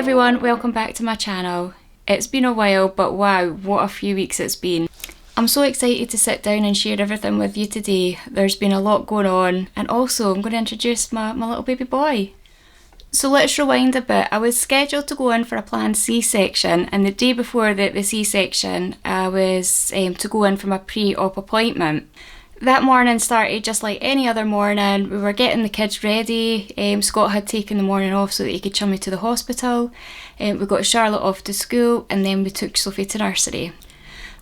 everyone, welcome back to my channel. It's been a while, but wow, what a few weeks it's been. I'm so excited to sit down and share everything with you today. There's been a lot going on, and also I'm going to introduce my little baby boy. So let's rewind a bit. I was scheduled to go in for a planned C-section, and the day before the C-section I was to go in for my pre-op appointment. That morning started just like any other morning. We were getting the kids ready. Scott had taken the morning off so that he could chum me to the hospital. We got Charlotte off to school, and then we took Sophie to nursery.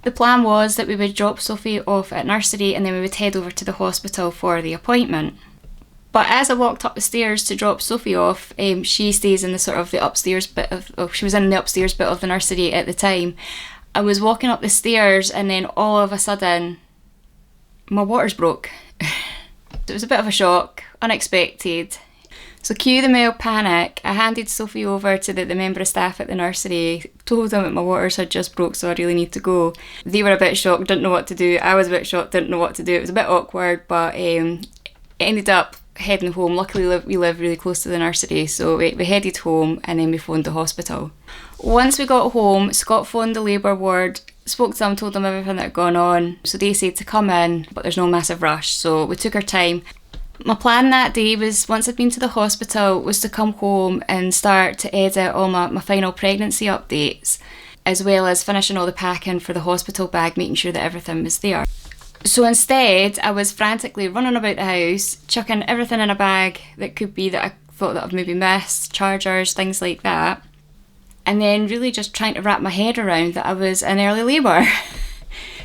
The plan was that we would drop Sophie off at nursery and then we would head over to the hospital for the appointment. But as I walked up the stairs to drop Sophie off, she stays in the upstairs bit she was in the upstairs bit of the nursery at the time. I was walking up the stairs and then all of a sudden, my waters broke. It was a bit of a shock, unexpected. So cue the male panic. I handed Sophie over to the member of staff at the nursery, told them that my waters had just broke, so I really need to go. They were a bit shocked, didn't know what to do. I was a bit shocked, didn't know what to do. It was a bit awkward, but ended up heading home. Luckily we live really close to the nursery, so we headed home and then we phoned the hospital. Once we got home, Scott phoned the labour ward, spoke to them, told them everything that had gone on. So they said to come in, but there's no massive rush, so we took our time. My plan that day was, once I'd been to the hospital, was to come home and start to edit all my final pregnancy updates, as well as finishing all the packing for the hospital bag, making sure that everything was there. So instead, I was frantically running about the house, chucking everything in a bag that could be that I thought that I've maybe missed, chargers, things like that. And then really just trying to wrap my head around that I was in early labour.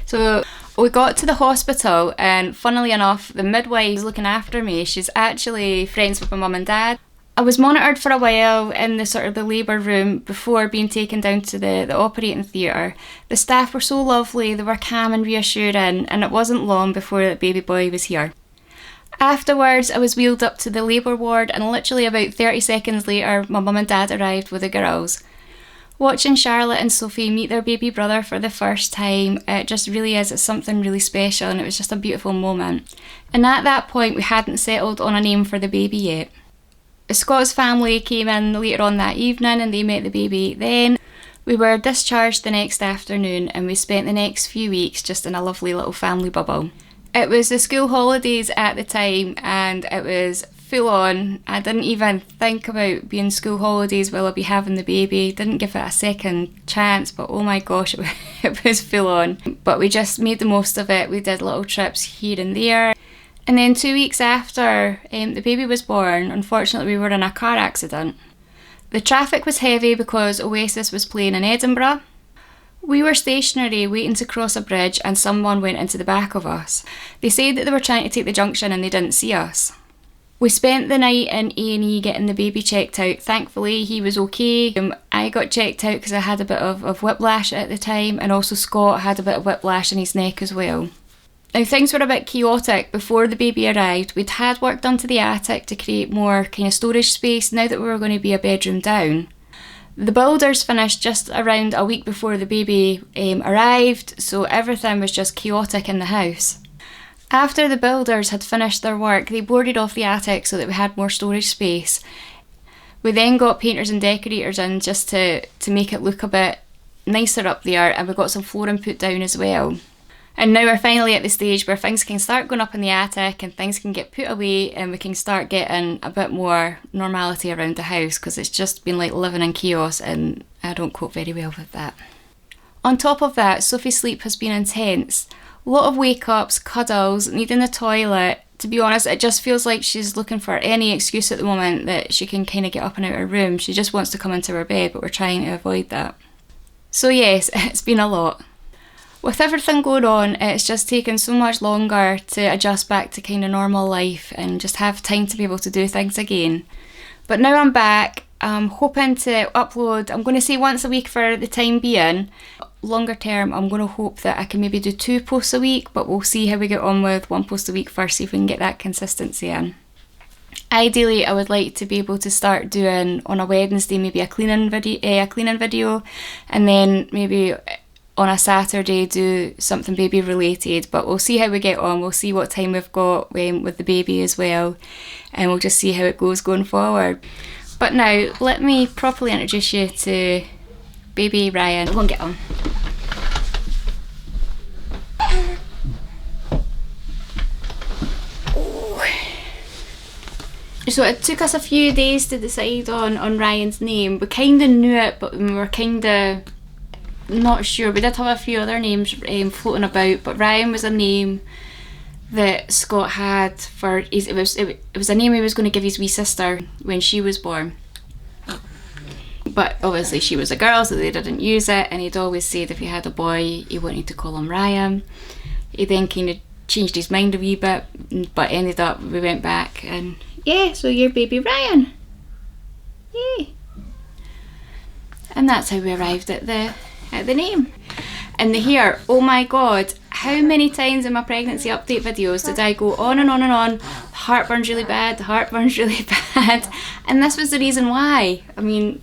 So we got to the hospital, and funnily enough, the midwife looking after me, she's actually friends with my mum and dad. I was monitored for a while in the labour room before being taken down to the operating theatre. The staff were so lovely, they were calm and reassuring, and it wasn't long before the baby boy was here. Afterwards, I was wheeled up to the labour ward, and literally about 30 seconds later, my mum and dad arrived with the girls. Watching Charlotte and Sophie meet their baby brother for the first time, it just really is, it's something really special, and it was just a beautiful moment. And at that point, we hadn't settled on a name for the baby yet. Scott's family came in later on that evening and they met the baby then. We were discharged the next afternoon and we spent the next few weeks just in a lovely little family bubble. It was the school holidays at the time and it was full on. I didn't even think about being school holidays while I'd be having the baby. Didn't give it a second chance, but oh my gosh, it was full on. But we just made the most of it. We did little trips here and there. And then 2 weeks after the baby was born, unfortunately we were in a car accident. The traffic was heavy because Oasis was playing in Edinburgh. We were stationary waiting to cross a bridge and someone went into the back of us. They said that they were trying to take the junction and they didn't see us. We spent the night in A&E getting the baby checked out. Thankfully he was okay. I got checked out because I had a bit of whiplash at the time, and also Scott had a bit of whiplash in his neck as well. Now things were a bit chaotic before the baby arrived. We'd had work done to the attic to create more kind of storage space now that we were going to be a bedroom down. The builders finished just around a week before the baby arrived, so everything was just chaotic in the house. After the builders had finished their work, they boarded off the attic so that we had more storage space. We then got painters and decorators in just to make it look a bit nicer up there, and we got some flooring put down as well. And now we're finally at the stage where things can start going up in the attic and things can get put away and we can start getting a bit more normality around the house, because it's just been like living in chaos and I don't cope very well with that. On top of that, Sophie's sleep has been intense. A lot of wake-ups, cuddles, needing the toilet. To be honest, it just feels like she's looking for any excuse at the moment that she can kind of get up and out of her room. She just wants to come into her bed, but we're trying to avoid that. So yes, it's been a lot. With everything going on, it's just taken so much longer to adjust back to kind of normal life and just have time to be able to do things again. But now I'm back, I'm hoping to upload, I'm going to say once a week for the time being. Longer term, I'm going to hope that I can maybe do 2 posts a week, but we'll see how we get on with 1 post a week first, see if we can get that consistency in. Ideally, I would like to be able to start doing on a Wednesday maybe a cleaning video, and then maybe on a Saturday do something baby related, but we'll see how we get on. We'll see what time we've got with the baby as well, and we'll just see how it goes going forward. But now, let me properly introduce you to baby Ryan. Go and get him. So it took us a few days to decide on Ryan's name. We kind of knew it, but we were kind of not sure. We did have a few other names floating about, but Ryan was a name that Scott had for it was a name he was going to give his wee sister when she was born. But obviously she was a girl, so they didn't use it, and he'd always said if he had a boy he wanted to call him Ryan. He then kind of changed his mind a wee bit, but ended up, we went back and yeah, so you're baby Ryan. Yay. And that's how we arrived at the name. And the hair, oh my god, how many times in my pregnancy update videos did I go on and on and on, the heartburn's really bad, the heartburn's really bad, and this was the reason why. I mean,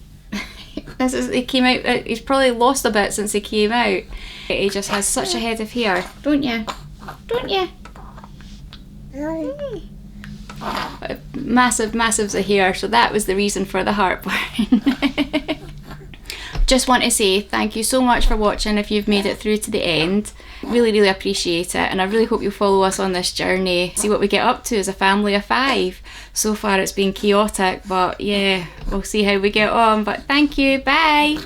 it came out, he's probably lost a bit since he came out. He just has such a head of hair, don't you? Don't you? Massives of hair, so that was the reason for the heartburn. Just want to say thank you so much for watching if you've made it through to the end. Really appreciate it, and I really hope you'll follow us on this journey, see what we get up to as a family of 5. So far it's been chaotic, but yeah, we'll see how we get on. But thank you, bye.